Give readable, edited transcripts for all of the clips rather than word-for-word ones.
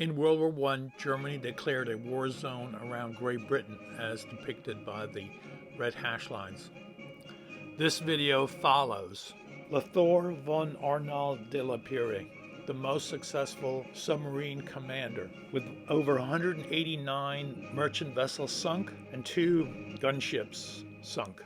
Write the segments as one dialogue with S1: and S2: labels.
S1: In World War I, Germany declared a war zone around Great Britain as depicted by the red hash lines. This video follows Lothar von Arnauld de la Pire, the most successful submarine commander, with over 189 merchant vessels sunk and 2 gunships sunk.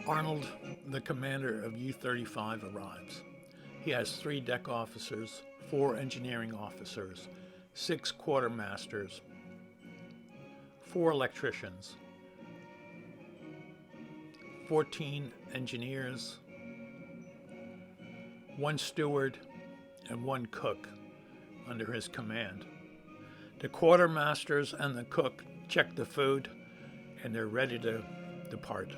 S1: Arnold, the commander of U-35, arrives. He has 3 deck officers, 4 engineering officers, 6 quartermasters, 4 electricians, 14 engineers, 1 steward, and 1 cook under his command. The quartermasters and the cook check the food, and they're ready to depart.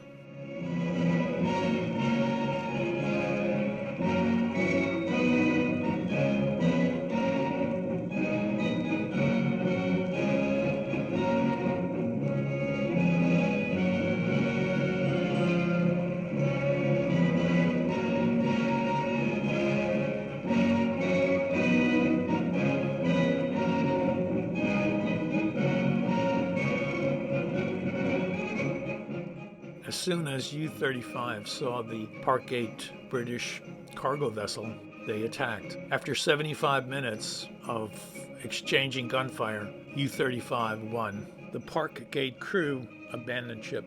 S1: As soon as U-35 saw the Parkgate British cargo vessel, they attacked. After 75 minutes of exchanging gunfire, U-35 won. The Parkgate crew abandoned ship.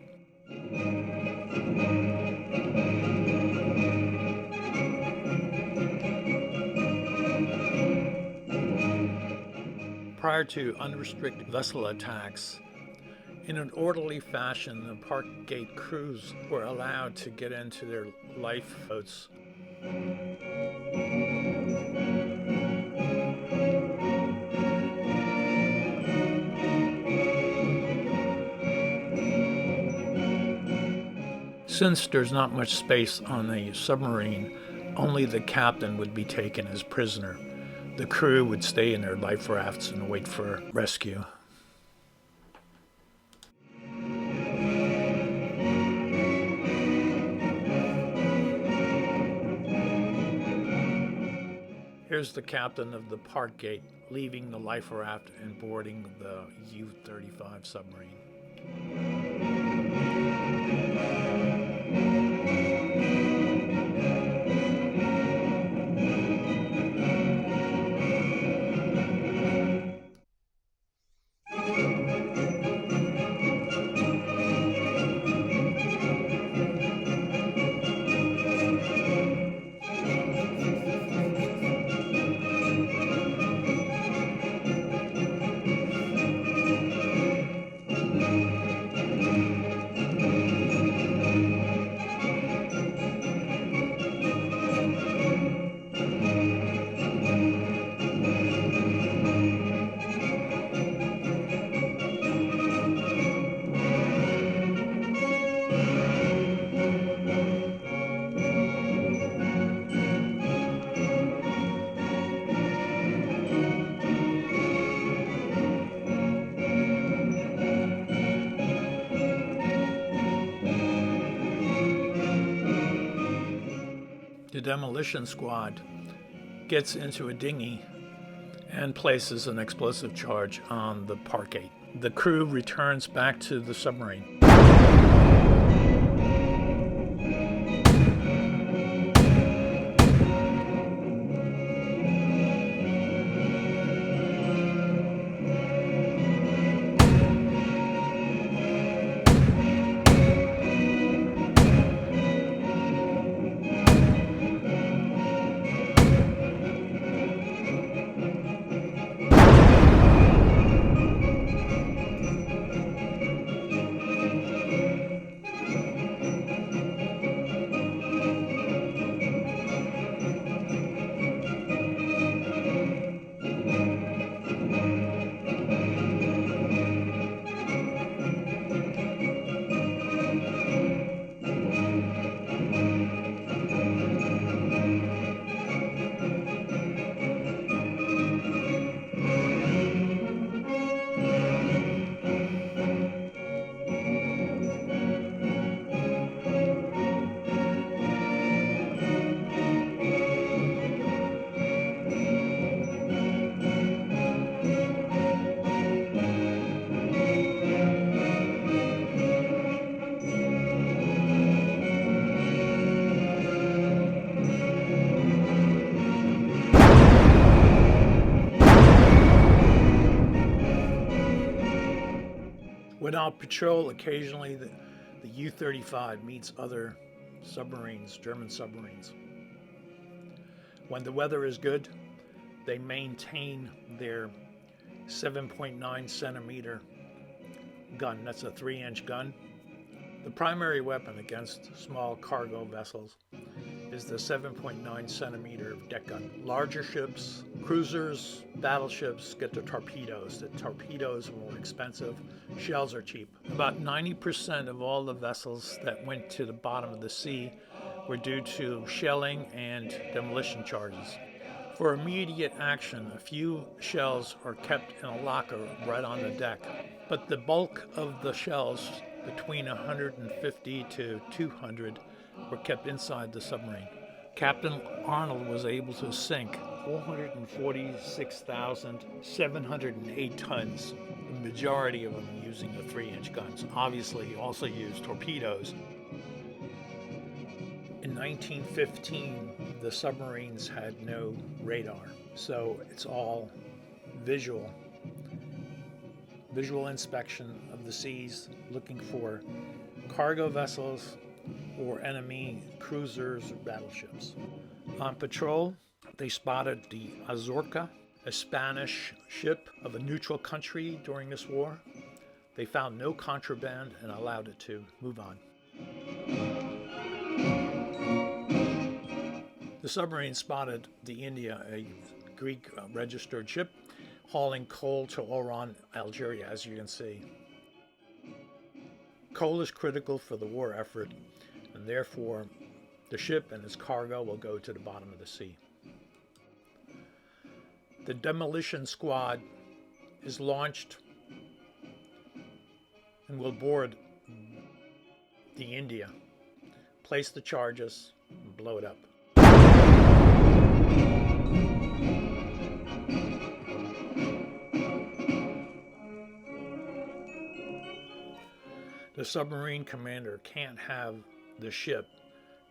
S1: Prior to unrestricted vessel attacks, in an orderly fashion, the Parkgate crews were allowed to get into their lifeboats. Since there's not much space on the submarine, only the captain would be taken as prisoner. The crew would stay in their life rafts and wait for rescue. Here's the captain of the Parkgate leaving the life raft and boarding the U-35 submarine. The demolition squad gets into a dinghy and places an explosive charge on the Parkgate. The crew returns back to the submarine. When on patrol, occasionally the U-35 meets other submarines, German submarines. When the weather is good, they maintain their 7.9 centimeter gun. That's a 3-inch gun. The primary weapon against small cargo vessels is the 7.9 centimeter deck gun. Larger ships, cruisers, battleships get the torpedoes. The torpedoes are more expensive. Shells are cheap. About 90% of all the vessels that went to the bottom of the sea were due to shelling and demolition charges. For immediate action, a few shells are kept in a locker right on the deck, but the bulk of the shells, between 150 to 200, were kept inside the submarine. Captain Arnauld was able to sink 446,708 tons, the majority of them using the 3-inch guns. Obviously, he also used torpedoes. In 1915, the submarines had no radar, so it's all visual inspection of the seas, looking for cargo vessels or enemy cruisers or battleships. On patrol, they spotted the Azorca, a Spanish ship of a neutral country during this war. They found no contraband and allowed it to move on. The submarine spotted the India, a Greek registered ship, hauling coal to Oran, Algeria, as you can see. Coal is critical for the war effort, and therefore the ship and its cargo will go to the bottom of the sea. The demolition squad is launched and will board the India, place the charges, and blow it up. The submarine commander can't have the ship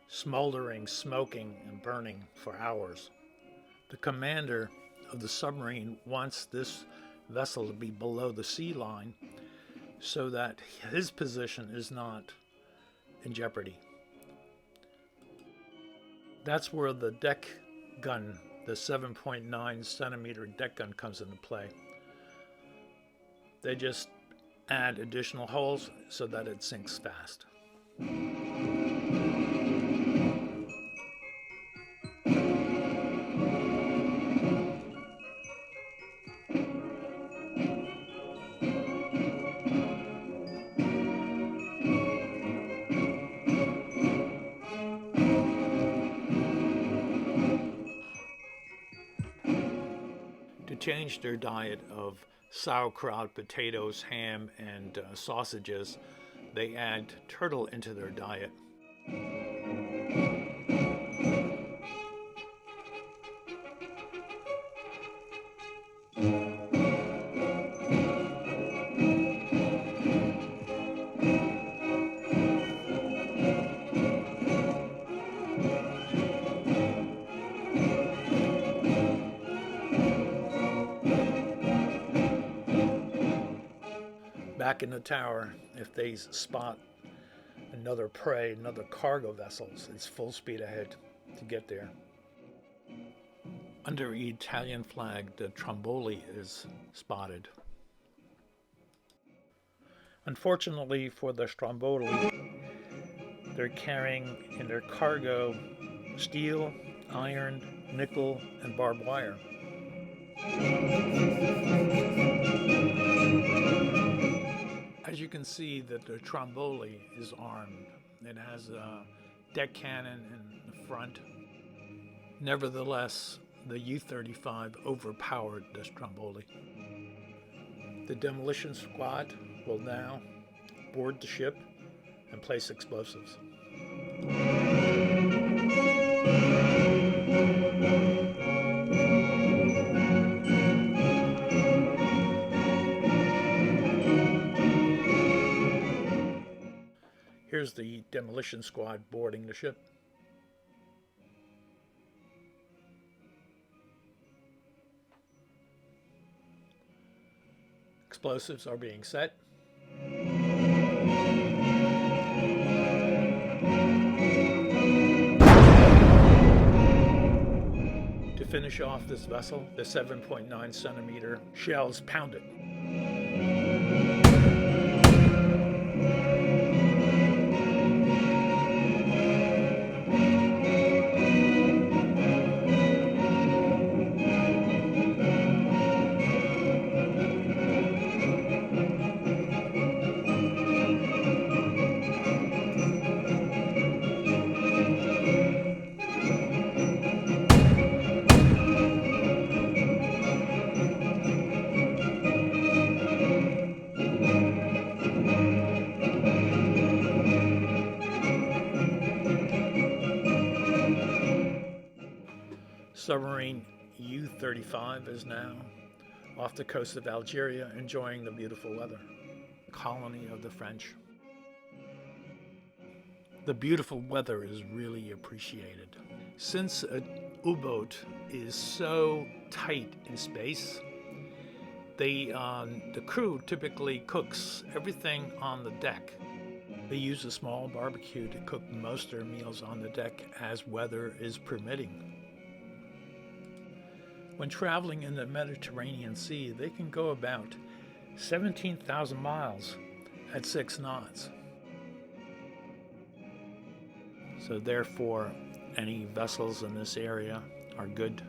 S1: smoldering, smoking, and burning for hours. The commander of the submarine wants this vessel to be below the sea line so that his position is not in jeopardy. That's where the deck gun, the 7.9 centimeter deck gun, comes into play. They just add additional holes so that it sinks fast. To change their diet of sauerkraut, potatoes, ham, and sausages, they add turtle into their diet. Back in the tower, if they spot another prey, another cargo vessels, it's full speed ahead to get there. Under Italian flag, the Stromboli is spotted. Unfortunately for the Stromboli, they're carrying in their cargo steel, iron, nickel, and barbed wire. As you can see that the Stromboli is armed. It has a deck cannon in the front. Nevertheless, the U-35 overpowered the Stromboli. The demolition squad will now board the ship and place explosives. Here's the demolition squad boarding the ship. Explosives are being set. finish off this vessel, the 7.9 centimeter shells pounded. Submarine U-35 is now off the coast of Algeria, enjoying the beautiful weather. Colony of the French. The beautiful weather is really appreciated. Since an U-boat is so tight in space, the crew typically cooks everything on the deck. They use a small barbecue to cook most of their meals on the deck as weather is permitting. When traveling in the Mediterranean Sea, they can go about 17,000 miles at 6 knots. So therefore, any vessels in this area are good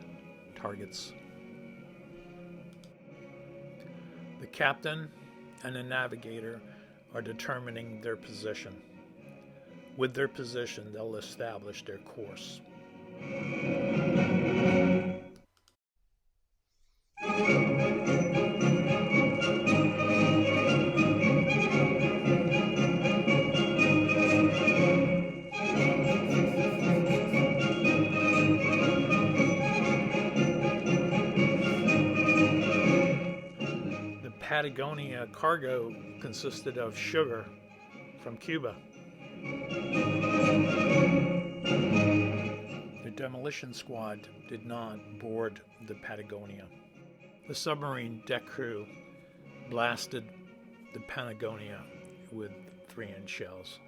S1: targets. The captain and the navigator are determining their position. With their position, they'll establish their course. Patagonia cargo consisted of sugar from Cuba. The demolition squad did not board the Patagonia. The submarine deck crew blasted the Patagonia with 3-inch shells.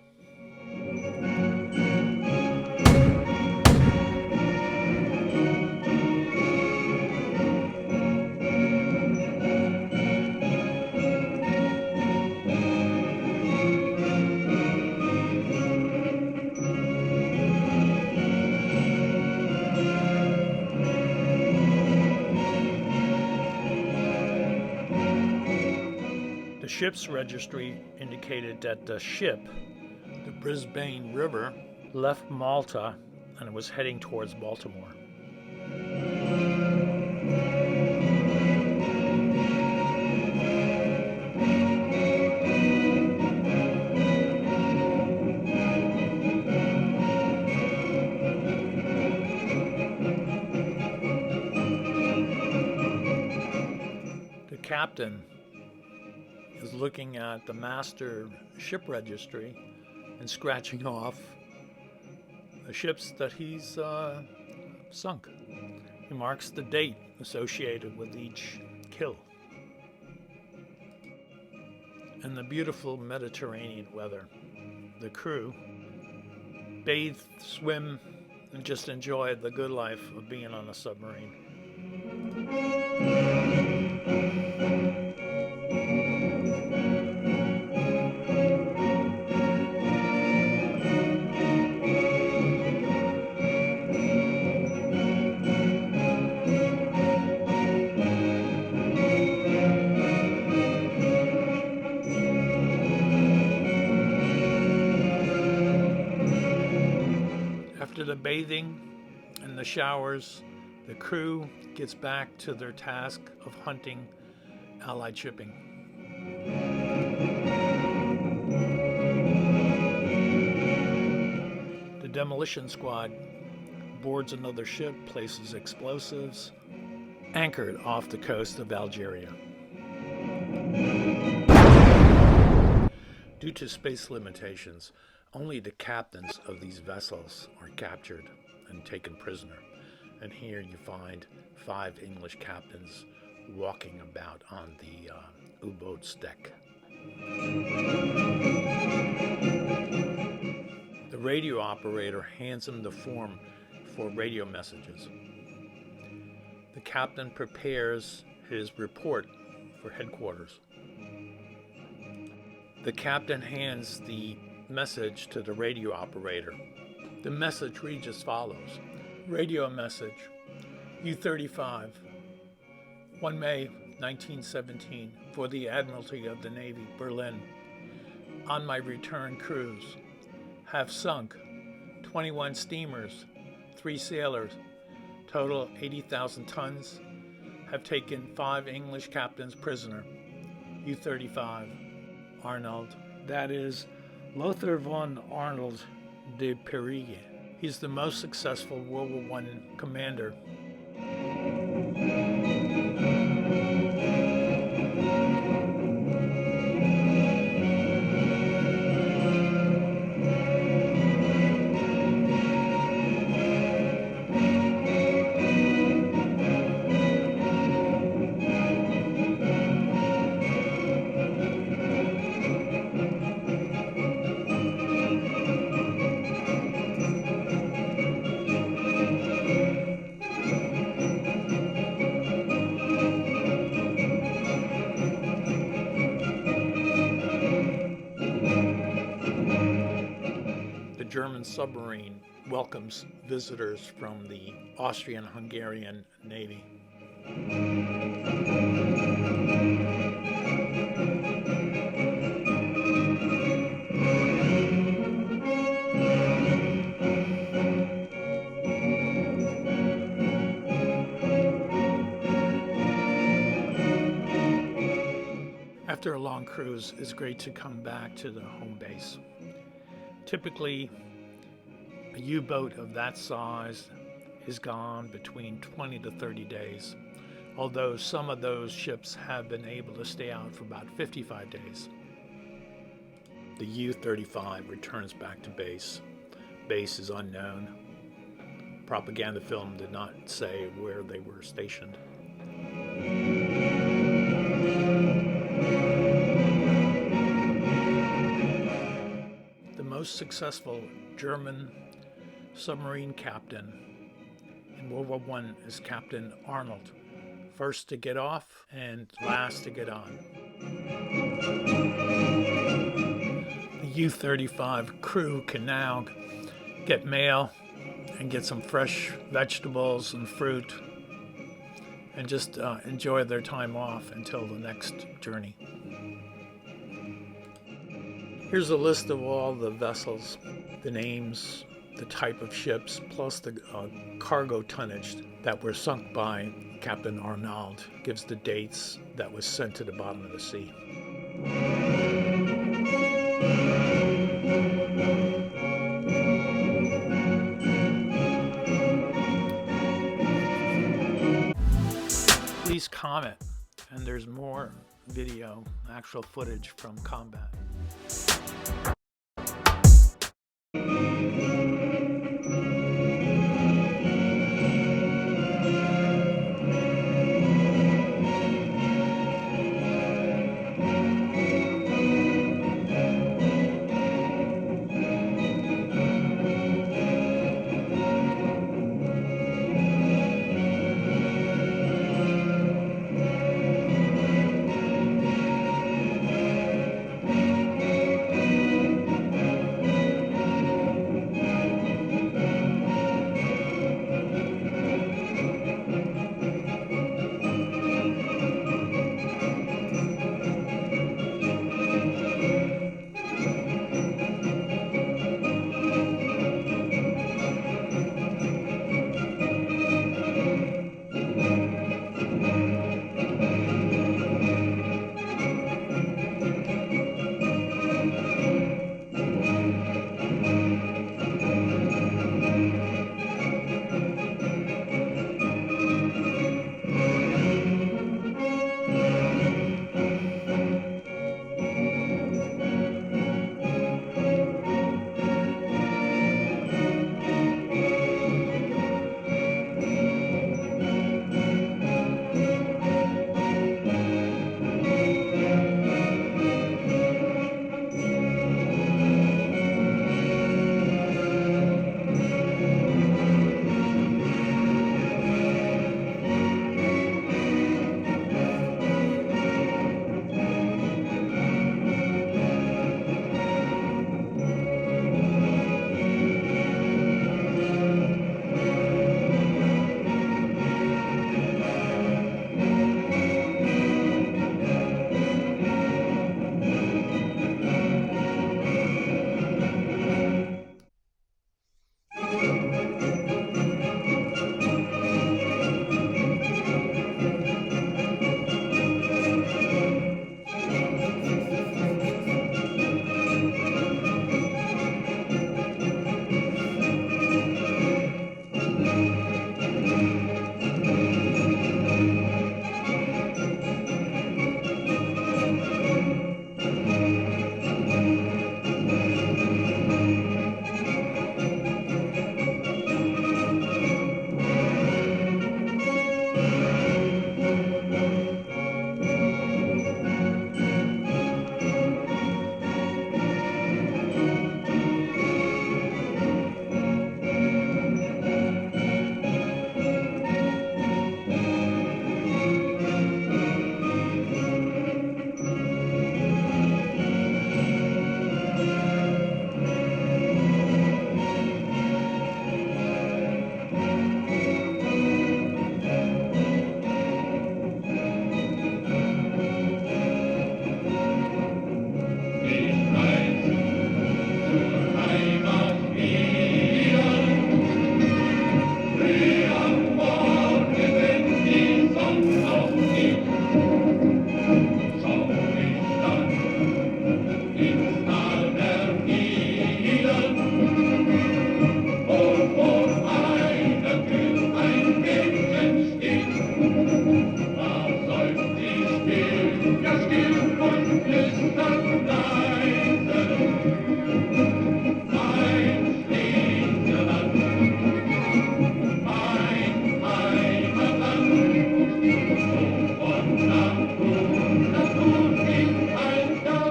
S1: The ship's registry indicated that the ship, the Brisbane River, left Malta and was heading towards Baltimore. The captain is looking at the master ship registry and scratching off the ships that he's sunk. He marks the date associated with each kill. In the beautiful Mediterranean weather, the crew bathe, swim, and just enjoy the good life of being on a submarine. After the bathing and the showers, the crew gets back to their task of hunting Allied shipping. The demolition squad boards another ship, places explosives, anchored off the coast of Algeria. Due to space limitations, only the captains of these vessels are captured and taken prisoner. And here you find 5 English captains walking about on the U-boat's deck. The radio operator hands him the form for radio messages. The captain prepares his report for headquarters. The captain hands the message to the radio operator. The message reads as follows. Radio message, U-35, 1 May 1917, for the Admiralty of the Navy, Berlin. On my return cruise, have sunk 21 steamers, 3 sailors, total 80,000 tons, have taken 5 English captains prisoner, U-35, Arnauld. That is Lothar von Arnauld de Périgueux. He's the most successful World War I commander. German submarine welcomes visitors from the Austrian-Hungarian Navy. After a long cruise, it's great to come back to the home base. Typically, a U-boat of that size is gone between 20 to 30 days, although some of those ships have been able to stay out for about 55 days. The U-35 returns back to base. Base is unknown. Propaganda film did not say where they were stationed. The most successful German submarine captain in World War I is Captain Arnauld, first to get off and last to get on. The U-35 crew can now get mail and get some fresh vegetables and fruit and just enjoy their time off until the next journey. Here's a list of all the vessels, the names, the type of ships, plus the cargo tonnage that were sunk by Captain Arnauld. Gives the dates that was sent to the bottom of the sea. Please comment, and there's more video, actual footage from combat.